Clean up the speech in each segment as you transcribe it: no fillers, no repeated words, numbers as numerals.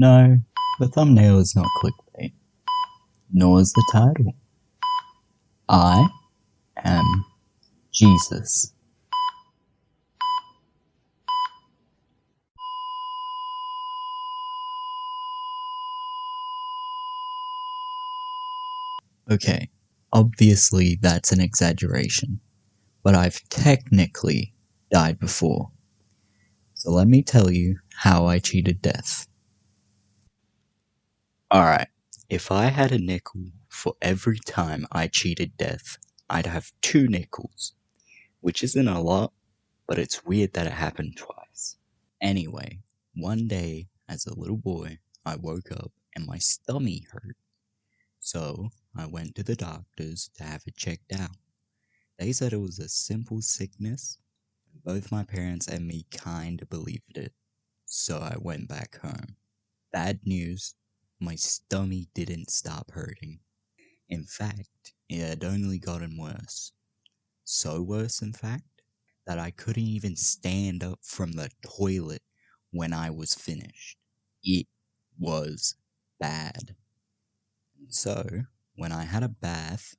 No, the thumbnail is not clickbait, nor is the title. I am Jesus. Okay, obviously that's an exaggeration, but I've technically died before. So let me tell you how I cheated death. Alright, if I had a nickel for every time I cheated death, I'd have 2 nickels, which isn't a lot, but it's weird that it happened twice. Anyway, one day, as a little boy, I woke up and my stomach hurt. So, I went to the doctors to have it checked out. They said it was a simple sickness, and both my parents and me kinda believed it. So I went back home. Bad news, my stomach didn't stop hurting. In fact, it had only gotten worse. So worse, in fact, that I couldn't even stand up from the toilet when I was finished. It was bad. So, when I had a bath,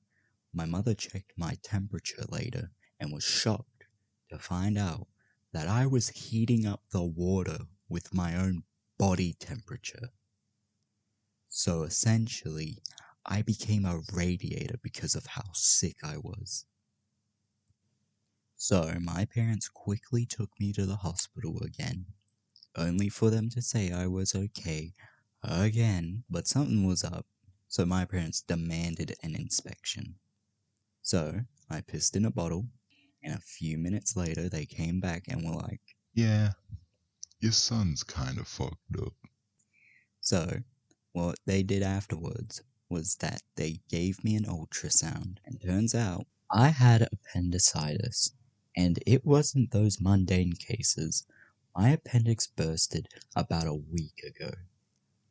my mother checked my temperature later and was shocked to find out that I was heating up the water with my own body temperature. So essentially, I became a radiator because of how sick I was. So my parents quickly took me to the hospital again, only for them to say I was okay again, but something was up, so my parents demanded an inspection. So I pissed in a bottle, and a few minutes later they came back and were like, Yeah, your son's kinda fucked up. so what they did afterwards was that they gave me an ultrasound, and turns out I had appendicitis, and it wasn't those mundane cases. My appendix bursted about a week ago.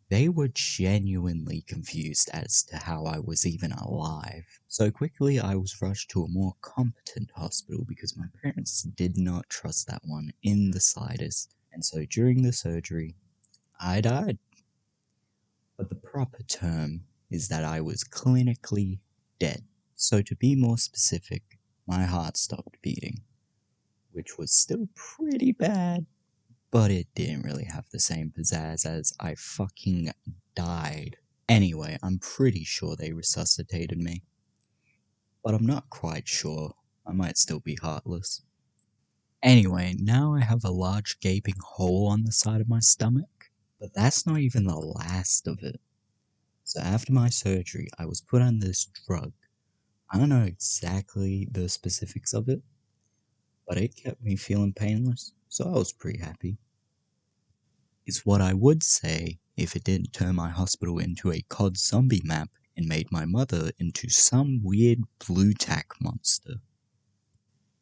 They were genuinely confused as to how I was even alive. So quickly I was rushed to a more competent hospital because my parents did not trust that one in the slightest. And so during the surgery, I died. But the proper term is that I was clinically dead. So to be more specific, my heart stopped beating, which was still pretty bad, but it didn't really have the same pizzazz as I fucking died. Anyway, I'm pretty sure they resuscitated me, but I'm not quite sure. I might still be heartless. Anyway, now I have a large gaping hole on the side of my stomach, but that's not even the last of it. So after my surgery, I was put on this drug. I don't know exactly the specifics of it, but it kept me feeling painless, so I was pretty happy. It's what I would say if it didn't turn my hospital into a COD zombie map and made my mother into some weird blue tack monster.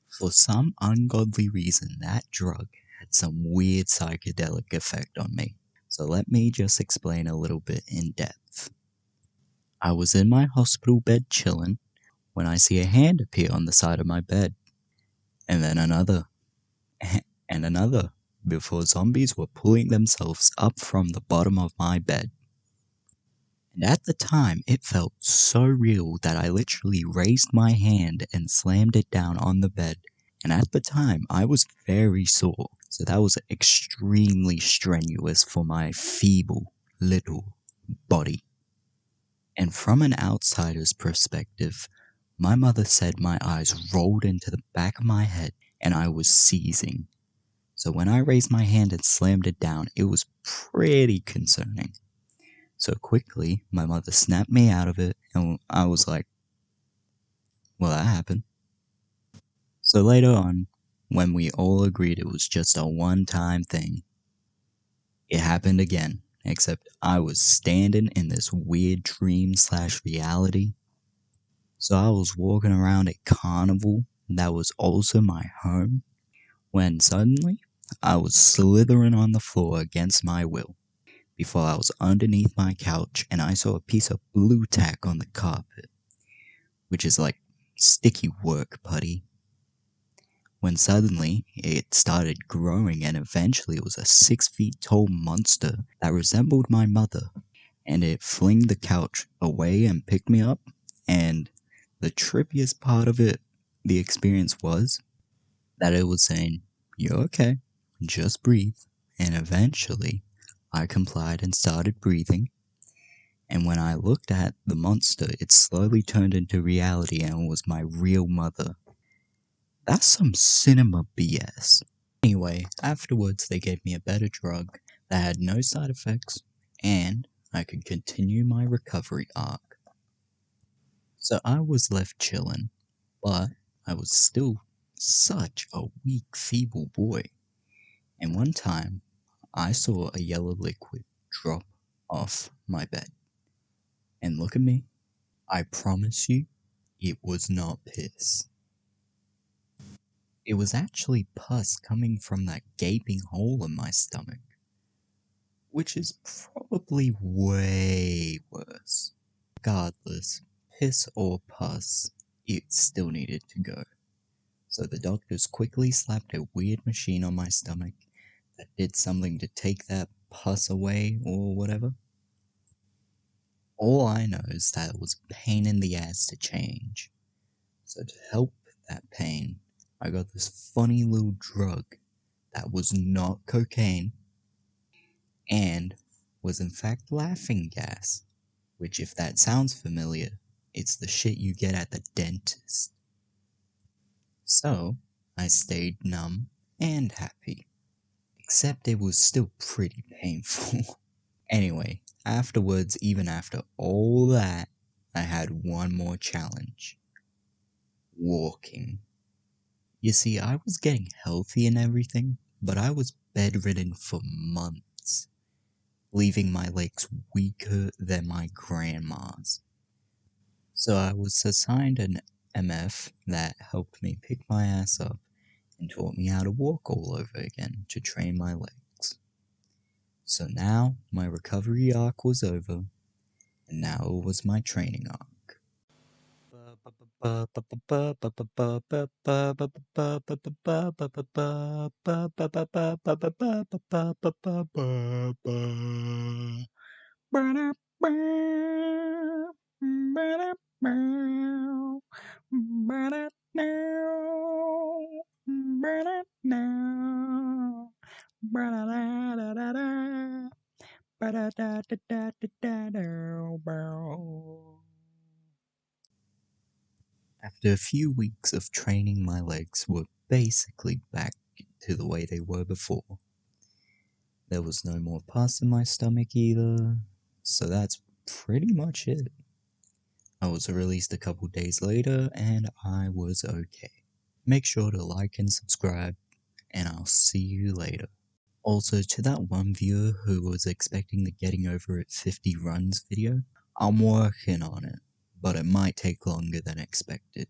For some ungodly reason, that drug had some weird psychedelic effect on me. So let me just explain a little bit in depth. I was in my hospital bed chillin' when I see a hand appear on the side of my bed, and then another, and another, before zombies were pulling themselves up from the bottom of my bed. And at the time, it felt so real that I literally raised my hand and slammed it down on the bed. And at the time, I was very sore, so that was extremely strenuous for my feeble little body. And from an outsider's perspective, my mother said my eyes rolled into the back of my head and I was seizing. So when I raised my hand and slammed it down, it was pretty concerning. So quickly, my mother snapped me out of it, and I was like, well, that happened. So later on, when we all agreed it was just a one-time thing, it happened again, except I was standing in this weird dream slash reality. So I was walking around a carnival that was also my home, when suddenly, I was slithering on the floor against my will. Before I was underneath my couch and I saw a piece of blue tack on the carpet, which is like sticky work putty. when suddenly it started growing and eventually it was a 6 feet tall monster that resembled my mother. And it flinged the couch away and picked me up. And the trippiest part of it, the experience was that it was saying, "You're okay, just breathe." And eventually I complied and started breathing. And when I looked at the monster, it slowly turned into reality and was my real mother. That's some cinema BS. Anyway, afterwards they gave me a better drug that had no side effects, and I could continue my recovery arc. So I was left chillin', but I was still such a weak, feeble boy. And one time, I saw a yellow liquid drop off my bed. And look at me, I promise you, it was not piss. It was actually pus coming from that gaping hole in my stomach, which is probably way worse. Regardless, piss or pus, it still needed to go. So the doctors quickly slapped a weird machine on my stomach that did something to take that pus away or whatever. All I know is that it was a pain in the ass to change. So to help that pain, I got this funny little drug that was not cocaine and was in fact laughing gas, which, if that sounds familiar, it's the shit you get at the dentist. So I stayed numb and happy, except it was still pretty painful. Anyway, afterwards, even after all that, I had one more challenge: walking. You see, I was getting healthy and everything, but I was bedridden for months, leaving my legs weaker than my grandma's. So I was assigned an MF that helped me pick my ass up and taught me how to walk all over again to train my legs. So now my recovery arc was over, and now it was my training arc. After a few weeks of training, my legs were basically back to the way they were before. There was no more pus in my stomach either, so that's pretty much it. I was released a couple days later and I was okay. Make sure to like and subscribe, and I'll see you later. Also, to that one viewer who was expecting the getting over it 50 runs video, I'm working on it, but it might take longer than expected.